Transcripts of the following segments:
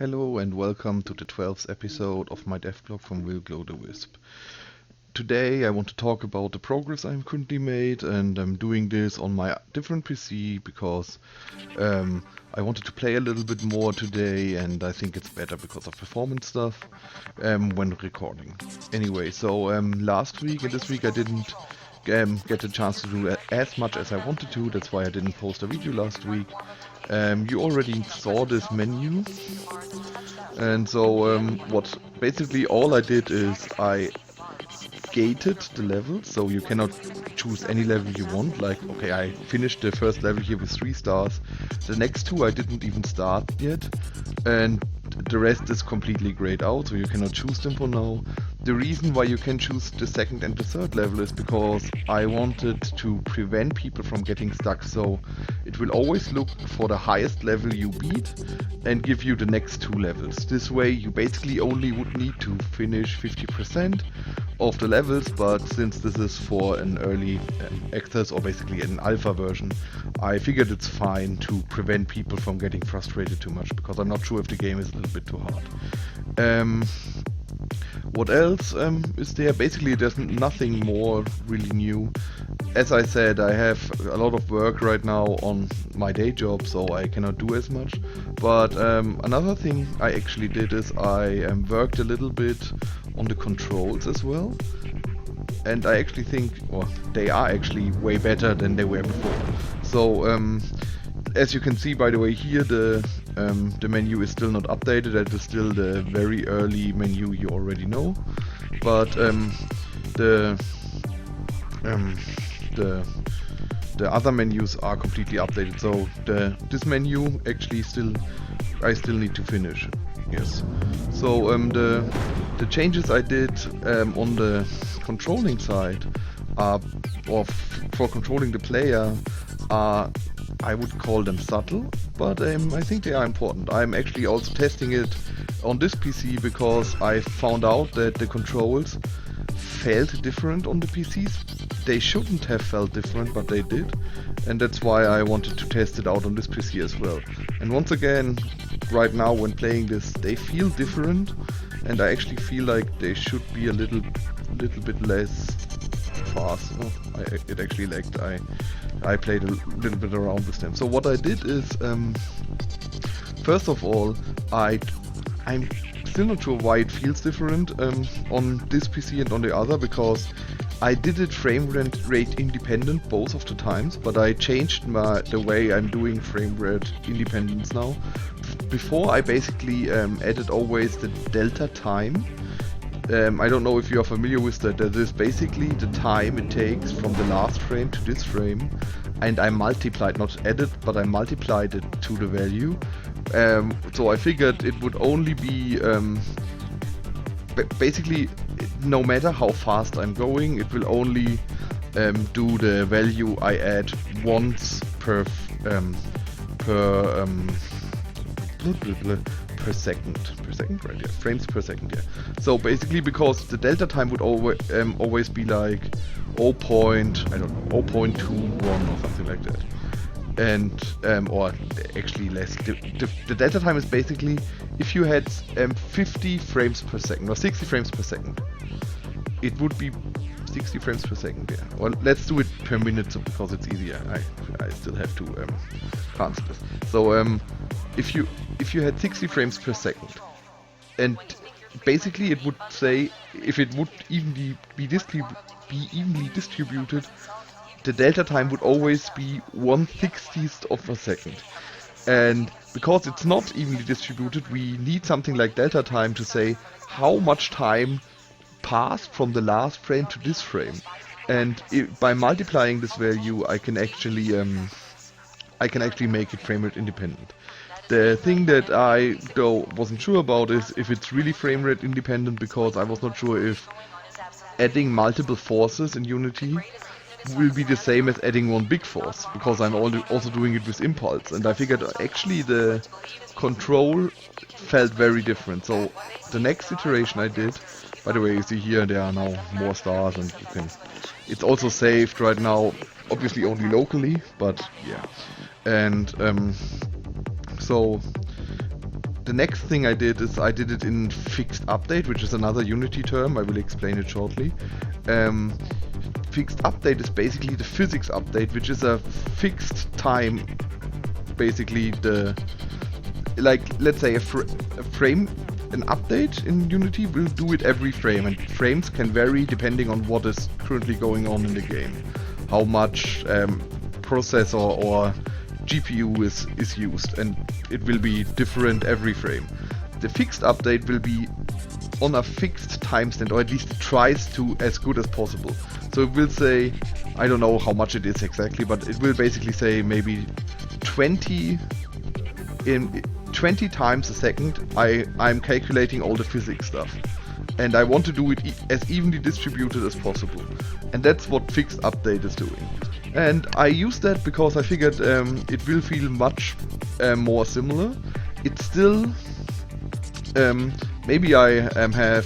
Hello and welcome to the 12th episode of my devblog from Will Glow the Wisp. Today I want to talk about the progress I'm currently made, and I'm doing this on my different PC because I wanted to play a little bit more today, and I think it's better because of performance stuff when recording. Anyway, so last week and this week I didn't get a chance to do as much as I wanted to. That's why I didn't post a video last week. You already saw this menu, and so what basically all I did is I gated the levels, so you cannot choose any level you want. Like, okay, I finished the first level here with 3 stars. The next 2 I didn't even start yet, and the rest is completely grayed out, so you cannot choose them for now. The reason why you can choose the second and the third level is because I wanted to prevent people from getting stuck, so it will always look for the highest level you beat and give you the next 2 levels. This way you basically only would need to finish 50% of the levels, but since this is for an early access, or basically an alpha version, I figured it's fine to prevent people from getting frustrated too much, because I'm not sure if the game is a little bit too hard. What else is there? Basically there's nothing more really new. As I said, I have a lot of work right now on my day job, so I cannot do as much. But another thing I actually did is I worked a little bit on the controls as well. And I actually think, well, they are actually way better than they were before. So as you can see, by the way, here the menu is still not updated. That is still the very early menu you already know. But the other menus are completely updated. So this menu actually I still need to finish. Yes. So the changes I did on the controlling side for controlling the player are, I would call them subtle, but I think they are important. I'm actually also testing it on this PC because I found out that the controls felt different on the PCs. They shouldn't have felt different, but they did, and that's why I wanted to test it out on this PC as well. And once again, right now when playing this, they feel different, and I actually feel like they should be a little bit less fast. Oh, it actually lagged. I played a little bit around with them. So what I did is, first of all, I'm still not sure why it feels different on this PC and on the other, because I did it frame rate independent both of the times, but I changed the way I'm doing frame rate independence now. Before I basically added always the delta time. I don't know if you are familiar with that. That is basically the time it takes from the last frame to this frame, and I multiplied, not added, but I multiplied it to the value. So I figured it would only be basically, no matter how fast I'm going, it will only do the value I add once per second, right? Yeah, frames per second. Yeah. So basically, because the delta time would always be like 0.21 or something like that, and or actually less. The delta time is basically if you had 50 frames per second or 60 frames per second, it would be 60 frames per second. Yeah. Well, let's do it per minute, so because it's easier. I still have to cancel this. So if you had 60 frames per second, and basically it would say, if it would evenly be evenly distributed, the delta time would always be 1/60th of a second. And because it's not evenly distributed, we need something like delta time to say how much time passed from the last frame to this frame. And by multiplying this value, I can actually make it frame rate independent. The thing that I though wasn't sure about is if it's really frame rate independent, because I was not sure if adding multiple forces in Unity will be the same as adding one big force, because I'm also doing it with impulse, and I figured actually the control felt very different. So the next iteration I did, by the way, you see here there are now more stars, and it's also saved right now, obviously only locally, but yeah. And so the next thing I did is I did it in fixed update, which is another Unity term. I will explain it shortly. Fixed update is basically the physics update, which is a fixed time. Basically, let's say an update in Unity will do it every frame, and frames can vary depending on what is currently going on in the game, how much processor or GPU is used, and it will be different every frame. The fixed update will be on a fixed timestamp, or at least it tries to as good as possible. So it will say, I don't know how much it is exactly, but it will basically say maybe 20 times a second I'm calculating all the physics stuff, and I want to do it as evenly distributed as possible, and that's what fixed update is doing. And I use that because I figured it will feel much more similar. It's still maybe I have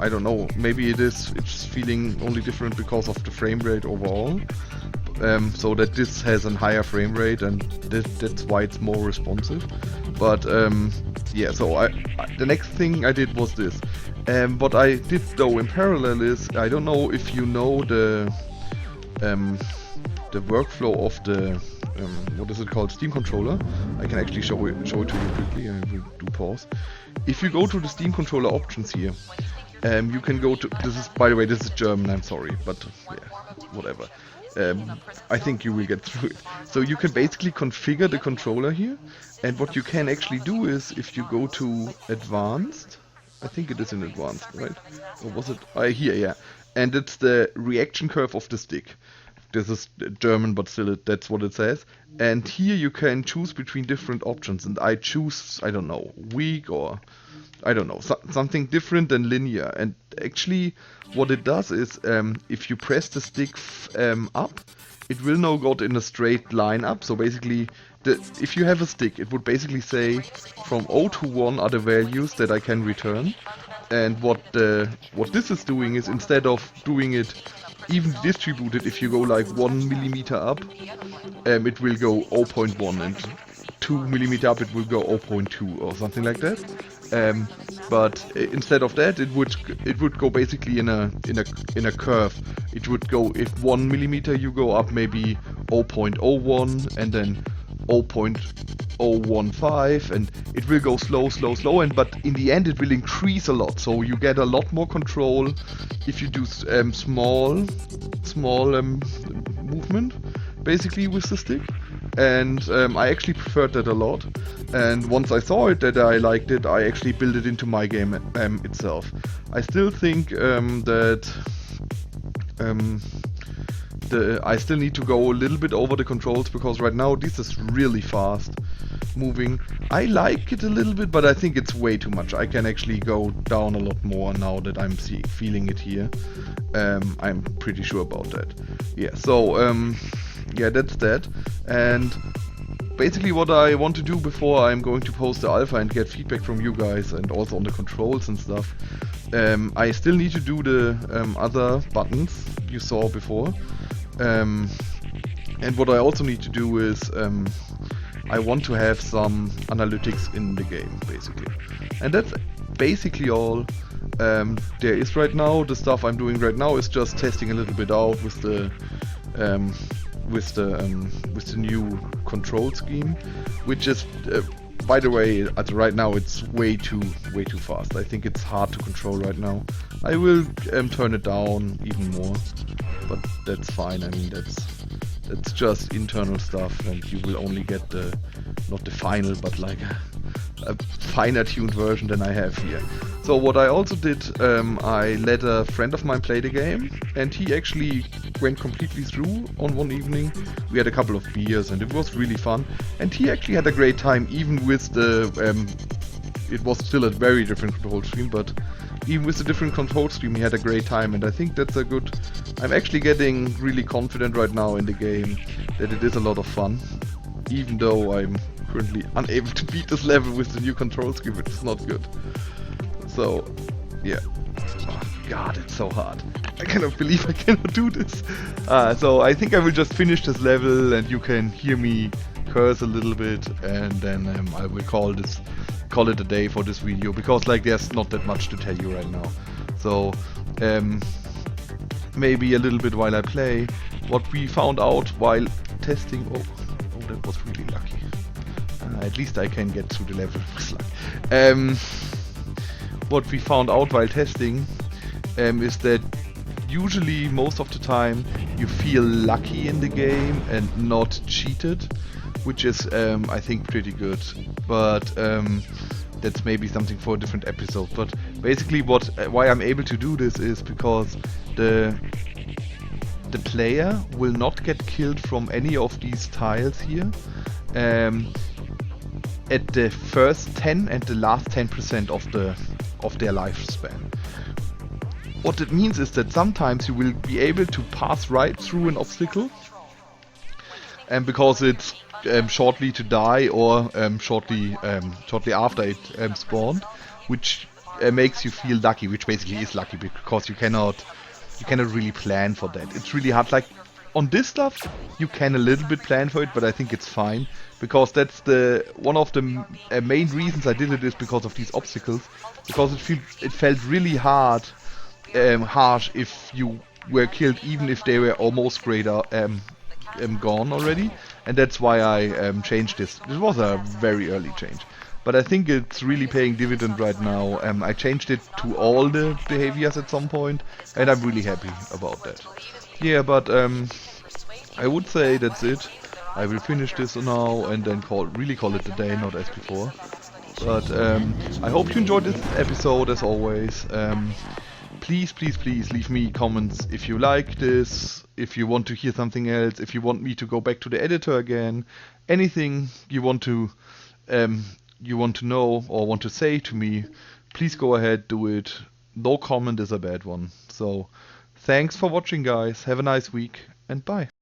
I don't know, maybe it's feeling only different because of the frame rate overall, so that this has a higher frame rate, and that's why it's more responsive. But yeah, so the next thing I did was this. What I did though in parallel is, I don't know if you know the workflow of the what is it called, Steam controller. I can actually show it to you quickly. I will do pause. If you go to the Steam controller options here, you can go to, this is, by the way, this is German, I'm sorry, but yeah, whatever. I think you will get through it. So you can basically configure the controller here, and what you can actually do is, if you go to advanced, I think it is in advanced, right? Or was it? Here, yeah. And it's the reaction curve of the stick. This is German, but still that's what it says. And here you can choose between different options, and I choose, I don't know, weak, or I don't know, something different than linear. And actually what it does is, if you press the stick up, it will now go in a straight line up. So basically, if you have a stick, it would basically say from 0 to 1 are the values that I can return. And what this is doing is, instead of doing it even distributed, if you go like 1 millimeter up, it will go 0.1, and 2 millimeter up it will go 0.2 or something like that. But instead of that, it would go basically in a curve. It would go, if 1 millimeter you go up, maybe 0.01, and then 0.015, and it will go slow, and but in the end it will increase a lot. So you get a lot more control if you do small movement, basically, with the stick. And I actually preferred that a lot. And once I saw it that I liked it, I actually built it into my game itself. I still think that I still need to go a little bit over the controls, because right now this is really fast moving. I like it a little bit, but I think it's way too much. I can actually go down a lot more now that I'm feeling it here. I'm pretty sure about that. Yeah, so yeah, that's that. And basically what I want to do before I'm going to post the alpha and get feedback from you guys, and also on the controls and stuff, I still need to do the other buttons you saw before. And what I also need to do is, I want to have some analytics in the game, basically. And that's basically all there is right now. The stuff I'm doing right now is just testing a little bit out with the new control scheme, which is, by the way, right now it's way too fast. I think it's hard to control right now. I will turn it down even more, but that's fine. I mean, that's just internal stuff, and you will only get not the final, but like a finer tuned version than I have here. So what I also did, I let a friend of mine play the game, and he actually went completely through on one evening. We had a couple of beers and it was really fun, and he actually had a great time, even with the it was still a very different control scheme, but even with the different control scheme he had a great time. And I think that's a good, I'm actually getting really confident right now in the game that it is a lot of fun, even though I'm currently unable to beat this level with the new control scheme, which is not good. So yeah, oh god, it's so hard. I cannot believe I cannot do this. So I think I will just finish this level, and you can hear me curse a little bit, and then I will call this call it a day for this video, because like there's not that much to tell you right now. So maybe a little bit while I play. What we found out while testing, oh that was really lucky. At least I can get through the level with luck. What we found out while testing is that usually most of the time you feel lucky in the game and not cheated, which is I think pretty good, but that's maybe something for a different episode. But basically why I'm able to do this is because the player will not get killed from any of these tiles here at the first 10 and the last 10% of their lifespan. What it means is that sometimes you will be able to pass right through an obstacle, and because it's shortly to die or shortly after it spawned, which makes you feel lucky, which basically is lucky because you cannot really plan for that. It's really hard. Like on this stuff, you can a little bit plan for it, but I think it's fine because that's one of the main reasons I did it is because of these obstacles, because it felt really harsh if you were killed, even if they were almost gone already, and that's why I changed this. This was a very early change, but I think it's really paying dividend right now. I changed it to all the behaviors at some point, and I'm really happy about that. Yeah, but I would say that's it. I will finish this now and then really call it a day, not as before. But I hope you enjoyed this episode as always. Please leave me comments if you like this, if you want to hear something else, if you want me to go back to the editor again, anything you want to know or want to say to me, please go ahead, do it. No comment is a bad one. So thanks for watching, guys. Have a nice week and bye.